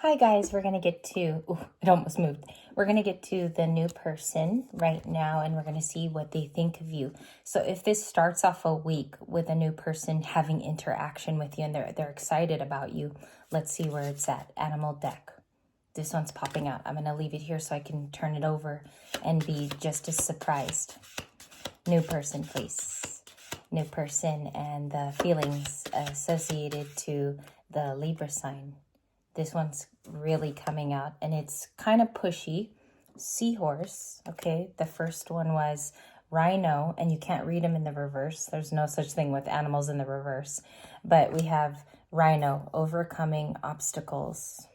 Hi guys, we're going to get to, it almost moved. We're going to get to the new person right now and we're going to see what they think of you. So if this starts off a week with a new person having interaction with you and they're excited about you, let's see where it's at. Animal deck. This one's popping out. I'm going to leave it here so I can turn it over and be just as surprised. New person, please. New person and the feelings associated to the Libra sign. This one's really coming out and it's kind of pushy. Seahorse, okay? The first one was rhino, and you can't read them in the reverse. There's no such thing with animals in the reverse. But we have rhino, overcoming obstacles.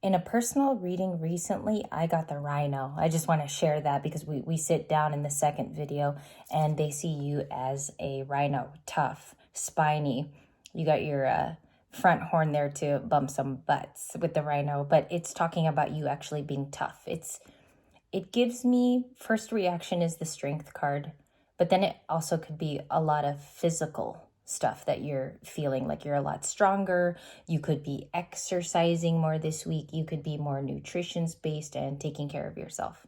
In a personal reading recently, I got the rhino. I just want to share that because we sit down in the second video and they see you as a rhino, tough, spiny. You got your front horn there to bump some butts with the rhino, but it's talking about you actually being tough. It gives me, first reaction is the strength card, but then it also could be a lot of physical stuff that you're feeling, like you're a lot stronger. You could be exercising more this week. You could be more nutrition based and taking care of yourself.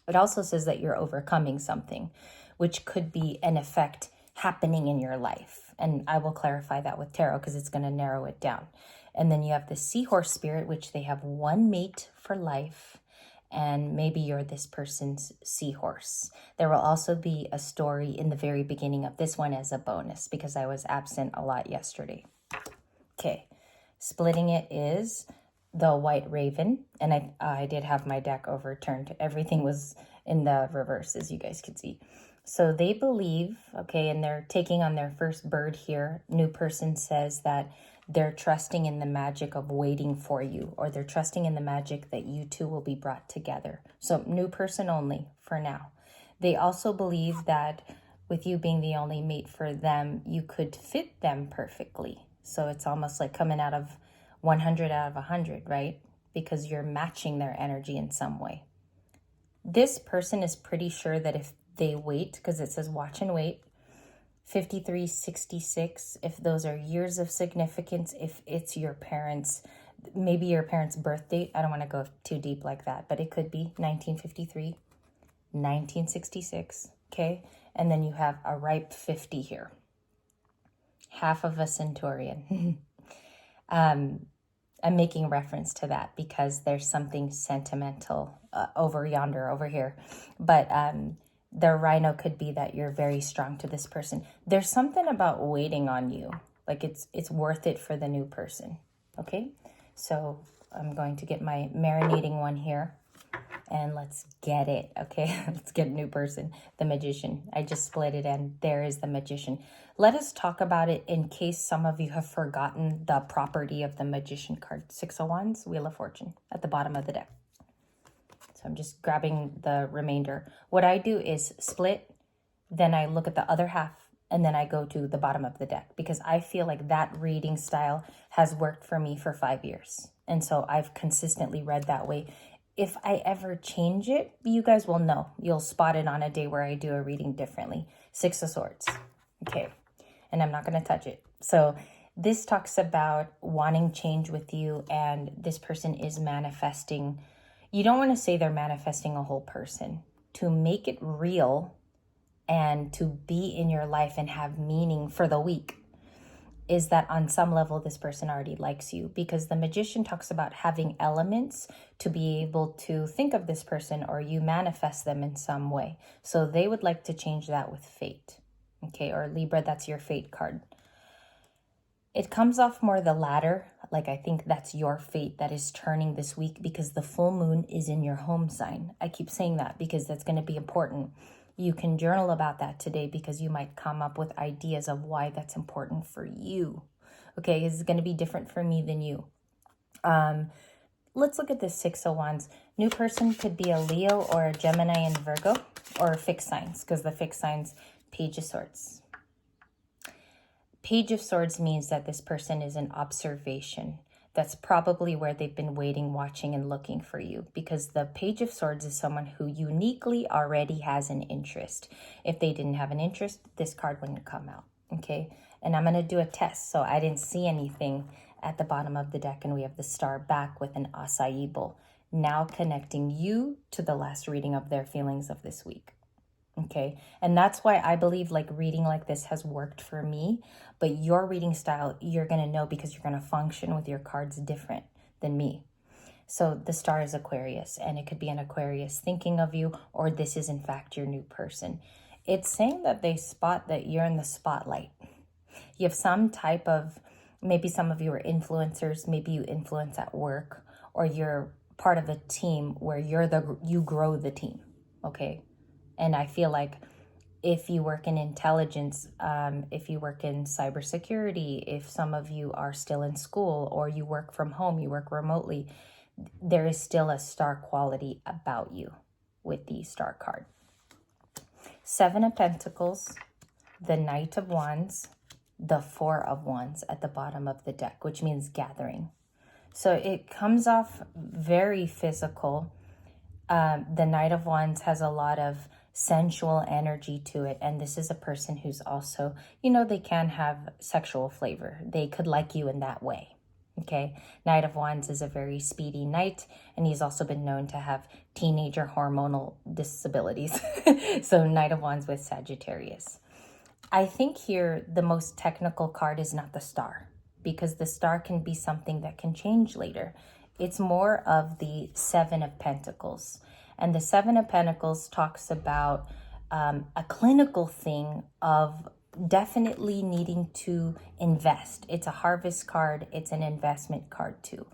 It also says that you're overcoming something, which could be an effect happening in your life. And I will clarify that with tarot because it's going to narrow it down. And then you have the seahorse spirit, which they have one mate for life. And maybe you're this person's seahorse. There will also be a story in the very beginning of this one as a bonus because I was absent a lot yesterday. Okay, splitting it is the white raven. And I did have my deck overturned. Everything was in the reverse, as you guys can see. So they believe, okay, and they're taking on their first bird here. New person says that they're trusting in the magic of waiting for you, or they're trusting in the magic that you two will be brought together. So new person only for now. They also believe that with you being the only mate for them, you could fit them perfectly. So it's almost like coming out of 100 out of 100, right? Because you're matching their energy in some way. This person is pretty sure that if they wait, because it says watch and wait, 53, 66, if those are years of significance, if it's your parents, maybe your parents' birth date, I don't want to go too deep like that, but it could be 1953, 1966, okay? And then you have a ripe 50 here, half of a centurion. I'm making reference to that because there's something sentimental over yonder, over here. But the rhino could be that you're very strong to this person. There's something about waiting on you. Like it's worth it for the new person. Okay? So I'm going to get my marinating one here. And let's get it. Okay? Let's get a new person. The magician. I just split it and there is the magician. Let us talk about it in case some of you have forgotten the property of the magician card. Six of Wands, Wheel of Fortune at the bottom of the deck. So I'm just grabbing the remainder. What I do is split, then I look at the other half, and then I go to the bottom of the deck because I feel like that reading style has worked for me for 5 years. And so I've consistently read that way. If I ever change it, you guys will know. You'll spot it on a day where I do a reading differently. Six of Swords. Okay. And I'm not going to touch it. So this talks about wanting change with you, and this person is manifesting. You don't want to say they're manifesting a whole person. To make it real and to be in your life and have meaning for the week is that on some level this person already likes you, because the magician talks about having elements to be able to think of this person or you manifest them in some way. So they would like to change that with fate. Okay, or Libra, that's your fate card. It comes off more the latter, like I think that's your fate that is turning this week because the full moon is in your home sign. I keep saying that because that's going to be important. You can journal about that today because you might come up with ideas of why that's important for you. Okay, it's going to be different for me than you. Let's look at the Six of Wands. New person could be a Leo or a Gemini and Virgo, or fixed signs, because the fixed signs, Page of Swords. Page of Swords means that this person is in observation. That's probably where they've been waiting, watching, and looking for you, because the Page of Swords is someone who uniquely already has an interest. If they didn't have an interest, this card wouldn't come out, okay? And I'm going to do a test, so I didn't see anything at the bottom of the deck, and we have the star back with an acai bowl, now connecting you to the last reading of their feelings of this week. Okay, and that's why I believe like reading like this has worked for me, but your reading style, you're going to know because you're going to function with your cards different than me. So the star is Aquarius, and it could be an Aquarius thinking of you, or this is in fact your new person. It's saying that they spot that you're in the spotlight. You have some type of, maybe some of you are influencers, maybe you influence at work, or you're part of a team where you grow the team, okay? And I feel like if you work in intelligence, if you work in cybersecurity, if some of you are still in school or you work from home, you work remotely, there is still a star quality about you with the star card. 7 of Pentacles, the Knight of Wands, the 4 of Wands at the bottom of the deck, which means gathering. So it comes off very physical. The Knight of Wands has a lot of sensual energy to it, and this is a person who's also, you know, they can have sexual flavor. They could like you in that way. Okay, Knight of Wands is a very speedy knight, and he's also been known to have teenager hormonal disabilities. So Knight of Wands with Sagittarius. I think here the most technical card is not the star, because the star can be something that can change later. It's more of the 7 of Pentacles. And the 7 of Pentacles talks about a clinical thing of definitely needing to invest. It's a harvest card. It's an investment card too.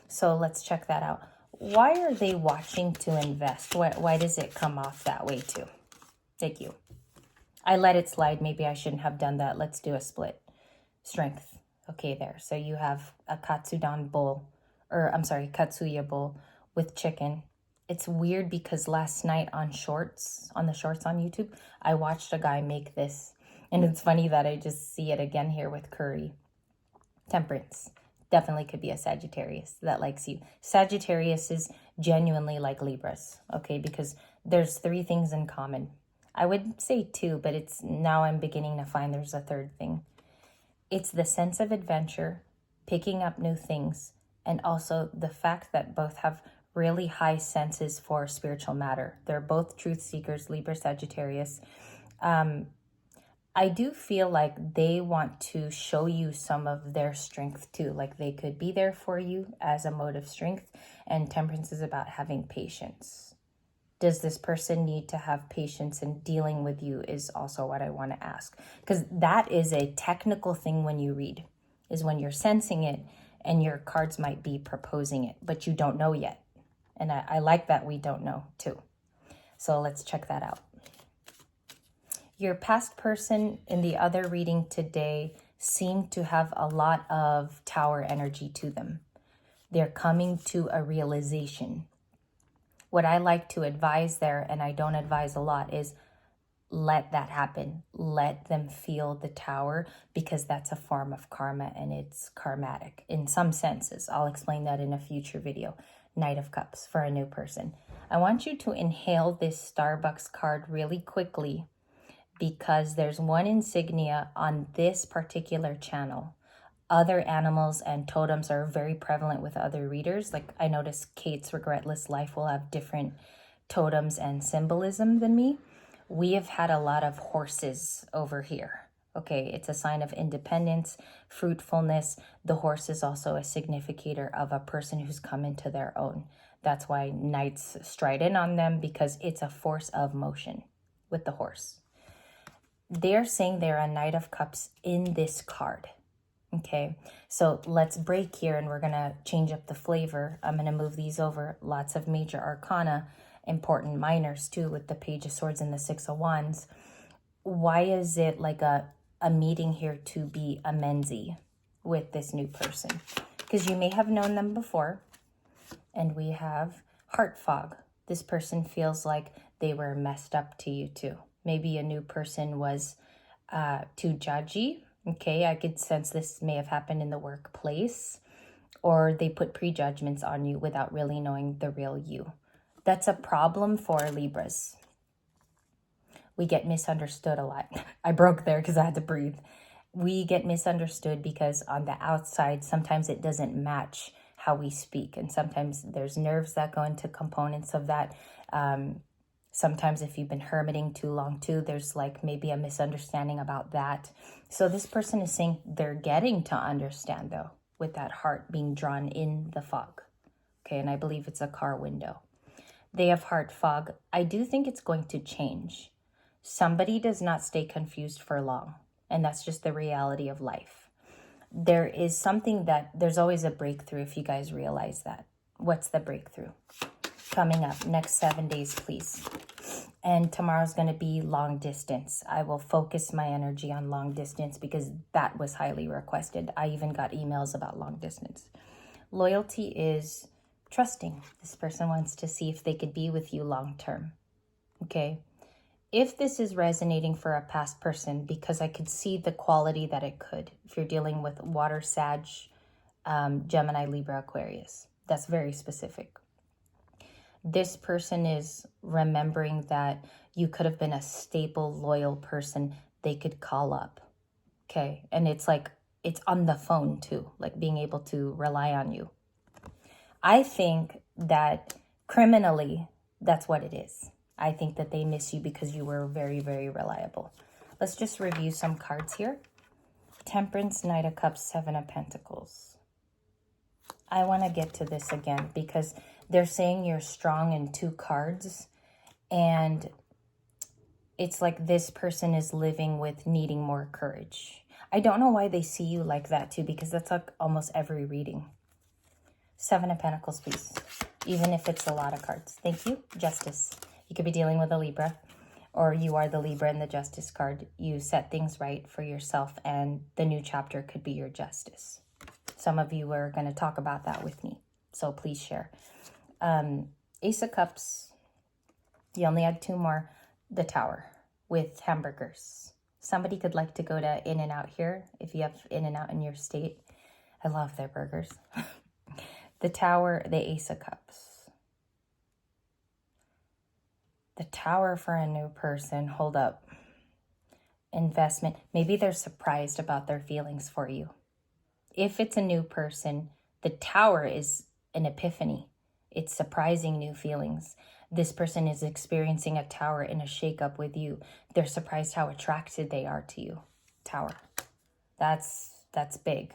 So let's check that out. Why are they watching to invest? Why does it come off that way too? Thank you. I let it slide. Maybe I shouldn't have done that. Let's do a split. Strength. Okay, there. So you have a Katsudan bowl, or I'm sorry, Katsuya bowl with chicken. It's weird because last night on the shorts on YouTube, I watched a guy make this. And it's funny that I just see it again here with curry. Temperance. Definitely could be a Sagittarius that likes you. Sagittarius is genuinely like Libras, okay? Because there's 3 things in common. I would say 2, but it's now I'm beginning to find there's a 3rd thing. It's the sense of adventure, picking up new things, and also the fact that both have really high senses for spiritual matter. They're both truth seekers, Libra, Sagittarius. I do feel like they want to show you some of their strength too. Like they could be there for you as a mode of strength. And temperance is about having patience. Does this person need to have patience in dealing with you is also what I want to ask. Because that is a technical thing when you read, is when you're sensing it and your cards might be proposing it, but you don't know yet. And I like that we don't know too. So let's check that out. Your past person in the other reading today seemed to have a lot of tower energy to them. They're coming to a realization. What I like to advise there, and I don't advise a lot, is let that happen. Let them feel the tower, because that's a form of karma and it's karmatic in some senses. I'll explain that in a future video. Knight of Cups for a new person. I want you to inhale this Starbucks card really quickly, because there's one insignia on this particular channel. Other animals and totems are very prevalent with other readers. Like I noticed Kate's Regretless Life will have different totems and symbolism than me. We have had a lot of horses over here. Okay, it's a sign of independence, fruitfulness. The horse is also a significator of a person who's come into their own. That's why knights stride in on them, because it's a force of motion with the horse. They're saying they're a Knight of Cups in this card. Okay, so let's break here and we're going to change up the flavor. I'm going to move these over. Lots of major arcana, important minors too, with the Page of Swords and the 6 of Wands. Why is it like a meeting here to be a mensy with this new person? Because you may have known them before. And we have heart fog. This person feels like they were messed up to you too. Maybe a new person was too judgy. Okay, I could sense this may have happened in the workplace, or they put prejudgments on you without really knowing the real you. That's a problem for Libras. We get misunderstood a lot. I broke there because I had to breathe. we get misunderstood because on the outside, sometimes it doesn't match how we speak. And sometimes there's nerves that go into components of that. Sometimes if you've been hermiting too long too, there's like maybe a misunderstanding about that. So this person is saying they're getting to understand though, with that heart being drawn in the fog. Okay, and I believe it's a car window. They have heart fog. I do think it's going to change. Somebody does not stay confused for long. And that's just the reality of life. There is something that, there's always a breakthrough if you guys realize that. What's the breakthrough? Coming up next 7 days, please. And tomorrow's going to be long distance. I will focus my energy on long distance because that was highly requested. I even got emails about long distance. Loyalty is trusting. This person wants to see if they could be with you long term. Okay. If this is resonating for a past person, because I could see the quality that it could, if you're dealing with water, Sag, Gemini, Libra, Aquarius, that's very specific. This person is remembering that you could have been a staple, loyal person they could call up. Okay. And it's like, it's on the phone too, like being able to rely on you. I think that criminally, that's what it is. I think that they miss you because you were very, very reliable. Let's just review some cards here. Temperance, Knight of Cups, Seven of Pentacles. I want to get to this again because they're saying you're strong in 2 cards. And it's like this person is living with needing more courage. I don't know why they see you like that too, because that's like almost every reading. 7 of Pentacles, please. Even if it's a lot of cards. Thank you. Justice. You could be dealing with a Libra, or you are the Libra in the Justice card. You set things right for yourself, and the new chapter could be your justice. Some of you are going to talk about that with me, so please share. Ace of Cups. You only had 2 more. The Tower with hamburgers. Somebody could like to go to In-N-Out here, if you have In-N-Out in your state. I love their burgers. The Tower, the Ace of Cups. The Tower for a new person. Hold up. Investment. Maybe they're surprised about their feelings for you. If it's a new person, the Tower is an epiphany. It's surprising new feelings. This person is experiencing a Tower in a shakeup with you. They're surprised how attracted they are to you. Tower. That's big.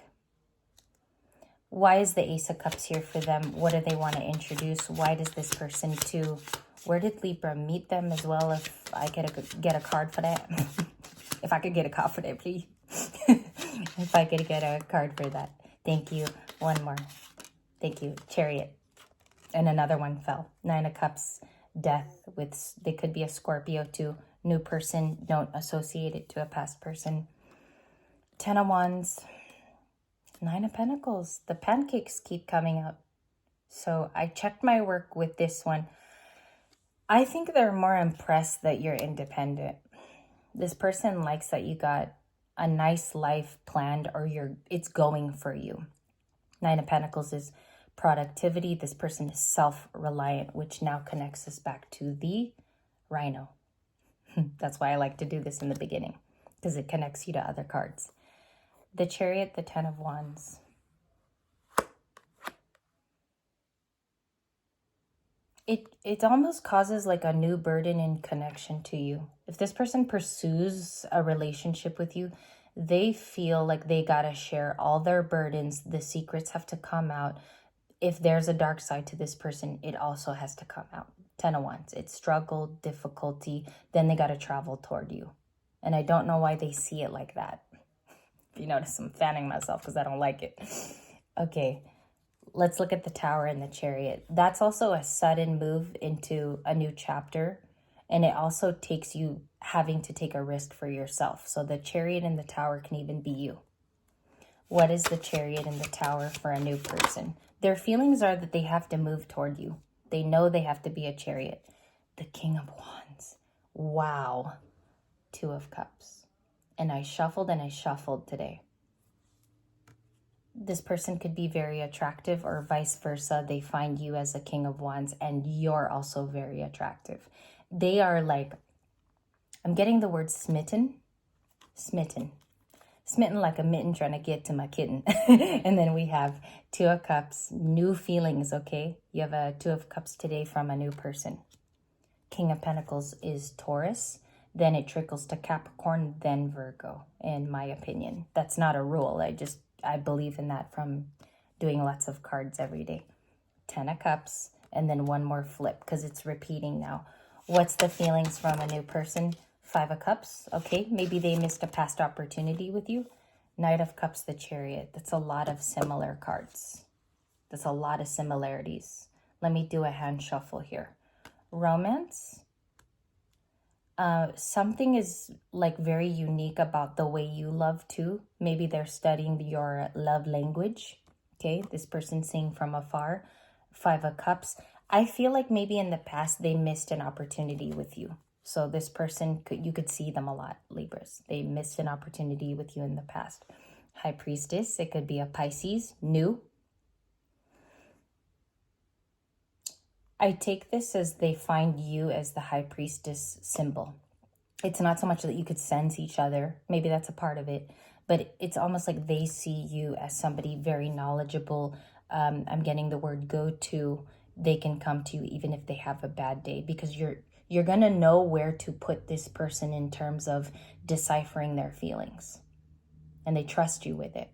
Why is the Ace of Cups here for them? What do they want to introduce? Why does this person too? Where did Libra meet them as well? If I get a card for that. If I could get a card for that, please. If I could get a card for that. Thank you. One more. Thank you. Chariot. And another one fell. 9 of Cups. Death. They could be a Scorpio too. New person. Don't associate it to a past person. 10 of Wands. 9 of Pentacles. The pancakes keep coming up. So I checked my work with this one. I think they're more impressed that you're independent. This person likes that you got a nice life planned, or it's going for you. 9 of Pentacles is productivity. This person is self-reliant, which now connects us back to the Rhino. That's why I like to do this in the beginning, because it connects you to other cards. The Chariot, the 10 of Wands. It almost causes like a new burden in connection to you. If this person pursues a relationship with you, they feel like they gotta share all their burdens. The secrets have to come out. If there's a dark side to this person, it also has to come out. 10 of Wands. It's struggle, difficulty. Then they gotta travel toward you. And I don't know why they see it like that. If you notice, I'm fanning myself because I don't like it. Okay. Let's look at the Tower and the Chariot. That's also a sudden move into a new chapter. And it also takes you having to take a risk for yourself. So the Chariot and the Tower can even be you. What is the Chariot and the Tower for a new person? Their feelings are that they have to move toward you. They know they have to be a Chariot. The King of Wands. Wow. 2 of Cups. And I shuffled today. This person could be very attractive, or vice versa. They find you as a King of Wands and you're also very attractive. They are like, I'm getting the word smitten. Smitten. Smitten like a mitten trying to get to my kitten. And then we have Two of Cups, new feelings, okay? You have a Two of Cups today from a new person. King of Pentacles is Taurus. Then it trickles to Capricorn, then Virgo, in my opinion. That's not a rule. I believe in that from doing lots of cards every day. 10 of Cups, and then one more flip because it's repeating now. What's the feelings from a new person? 5 of Cups. Okay, maybe they missed a past opportunity with you. Knight of Cups, the Chariot. That's a lot of similar cards. That's a lot of similarities. Let me do a hand shuffle here. Romance. Something is like very unique about the way you love too. Maybe they're studying your love language. Okay, this person's seeing from afar. 5 of Cups. I feel like maybe in the past they missed an opportunity with you. So this person, you could see them a lot, Libras. They missed an opportunity with you in the past. High Priestess, it could be a Pisces, new. I take this as they find you as the High Priestess symbol. It's not so much that you could sense each other. Maybe that's a part of it. But it's almost like they see you as somebody very knowledgeable. I'm getting the word go-to. They can come to you even if they have a bad day because you're going to know where to put this person in terms of deciphering their feelings. And they trust you with it.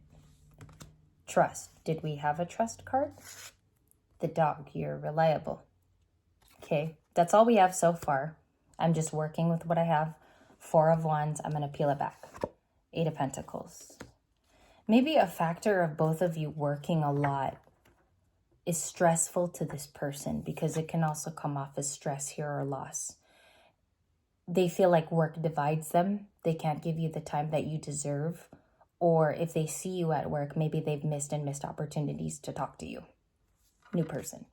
Trust. Did we have a trust card? The dog. You're reliable. Okay. That's all we have so far. I'm just working with what I have. 4 of Wands. I'm going to peel it back. 8 of Pentacles. Maybe a factor of both of you working a lot is stressful to this person because it can also come off as stress here or loss. They feel like work divides them. They can't give you the time that you deserve. Or if they see you at work, maybe they've missed opportunities to talk to you. New person.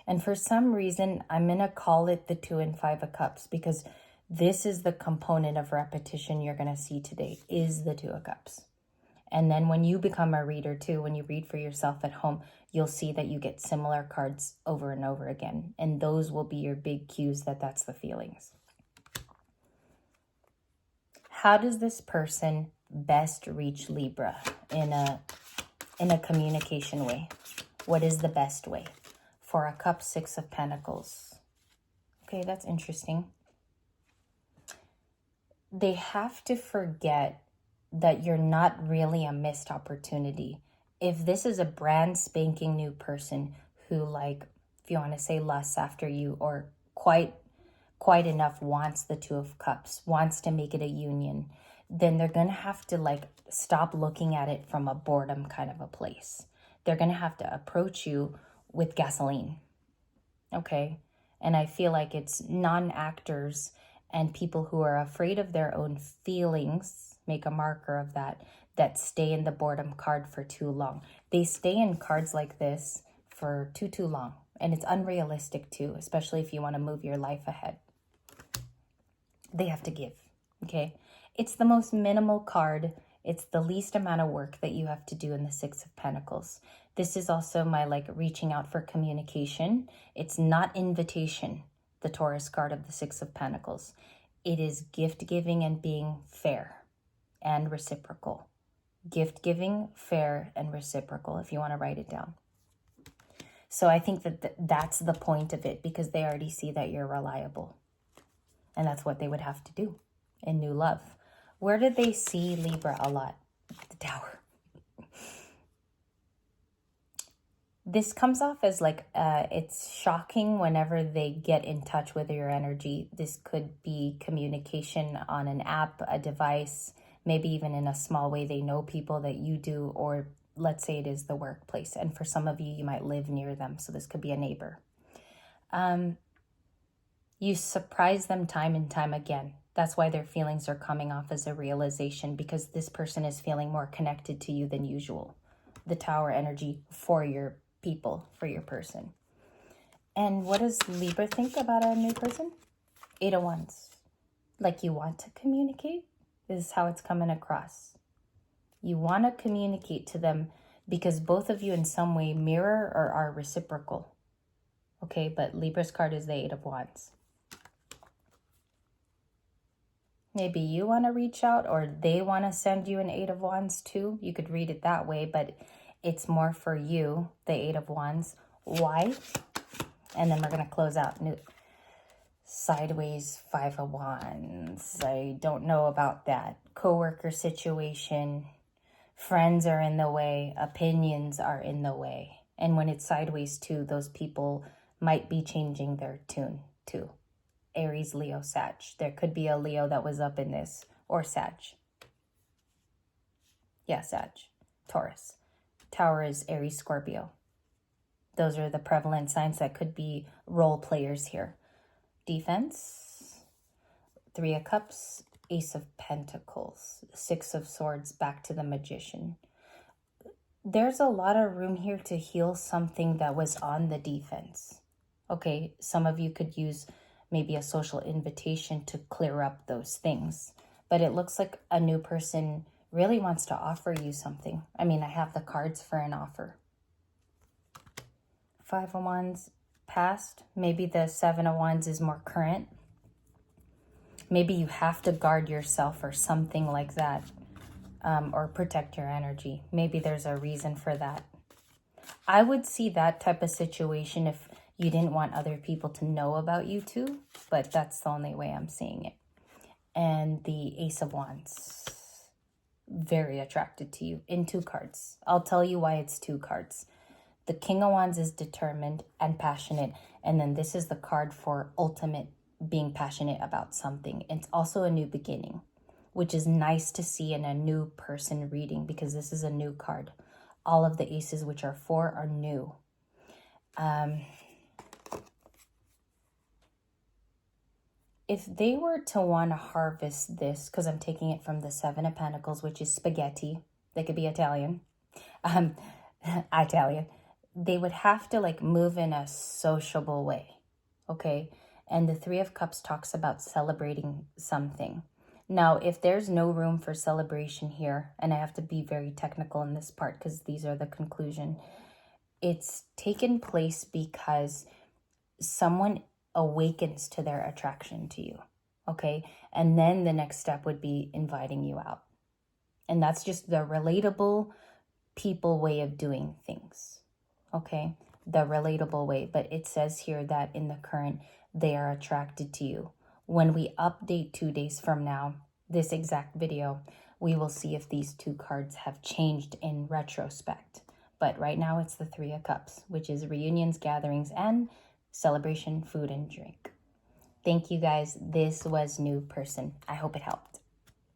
And for some reason, I'm going to call it the 2 and 5 of Cups because this is the component of repetition you're going to see today is the 2 of Cups. And then when you become a reader too, when you read for yourself at home, you'll see that you get similar cards over and over again. And those will be your big cues that that's the feelings. How does this person best reach Libra in a communication way? What is the best way? 4 of Cups, 6 of Pentacles. Okay, that's interesting. They have to forget that you're not really a missed opportunity. If this is a brand spanking new person who, like, if you want to say lusts after you or quite enough wants the 2 of Cups, wants to make it a union, then they're going to have to like stop looking at it from a boredom kind of a place. They're going to have to approach you with gasoline. Okay? And I feel like it's non-actors and people who are afraid of their own feelings, make a marker of that stay in the boredom card for too long. They stay in cards like this for too long. And it's unrealistic too, especially if you want to move your life ahead. They have to give, okay? It's the most minimal card. It's the least amount of work that you have to do in the 6 of Pentacles. This is also my like reaching out for communication. It's not invitation, the Taurus card of the 6 of Pentacles. It is gift giving and being fair and reciprocal. Gift giving, fair, and reciprocal, if you want to write it down. So I think that that's the point of it because they already see that you're reliable. And that's what they would have to do in new love. Where did they see Libra a lot? The Tower. This comes off as like, it's shocking whenever they get in touch with your energy. This could be communication on an app, a device, maybe even in a small way they know people that you do, or let's say it is the workplace. And for some of you, you might live near them. So this could be a neighbor. You surprise them time and time again. That's why their feelings are coming off as a realization because this person is feeling more connected to you than usual. The Tower energy for your people, for your person. And what does Libra think about a new person? 8 of Wands. Like you want to communicate? This is how it's coming across. You want to communicate to them because both of you in some way mirror or are reciprocal. Okay, but Libra's card is the 8 of Wands. Maybe you want to reach out, or they want to send you an Eight of Wands too. You could read it that way, but it's more for you, the Eight of Wands. Why? And then we're going to close out new sideways, Five of Wands. I don't know about that. Coworker situation. Friends are in the way. Opinions are in the way. And when it's sideways too, those people might be changing their tune too. Aries, Leo, Sag. There could be a Leo that was up in this, or Sag. Yeah, Sag. Taurus. Tower is Aries, Scorpio. Those are the prevalent signs that could be role players here. Defense. Three of Cups. Ace of Pentacles. Six of Swords, back to the Magician. There's a lot of room here to heal something that was on the defense. Okay, some of you could use maybe a social invitation to clear up those things. But it looks like a new person really wants to offer you something. I mean, I have the cards for an offer. Five of Wands, past. Maybe the Seven of Wands is more current. Maybe you have to guard yourself or something like that. Or protect your energy. Maybe there's a reason for that. I would see that type of situation if you didn't want other people to know about you too, but that's the only way I'm seeing it. And the Ace of Wands, very attracted to you in two cards. I'll tell you why it's two cards. The King of Wands is determined and passionate, and then this is the card for ultimate being passionate about something. It's also a new beginning, which is nice to see in a new person reading because this is a new card. All of the aces, which are four, are new. If they were to want to harvest this, because I'm taking it from the Seven of Pentacles, which is spaghetti. They could be Italian. Italian. They would have to like move in a sociable way. Okay? And the Three of Cups talks about celebrating something. Now, if there's no room for celebration here, and I have to be very technical in this part because these are the conclusion, it's taken place because someone awakens to their attraction to you, okay? And then the next step would be inviting you out. And that's just the relatable people way of doing things, okay? The relatable way. But it says here that in the current, they are attracted to you. When we update 2 days from now, this exact video, we will see if these two cards have changed in retrospect. But right now it's the Three of Cups, which is reunions, gatherings, and celebration, food, and drink. Thank you guys. This was New Person. I hope it helped.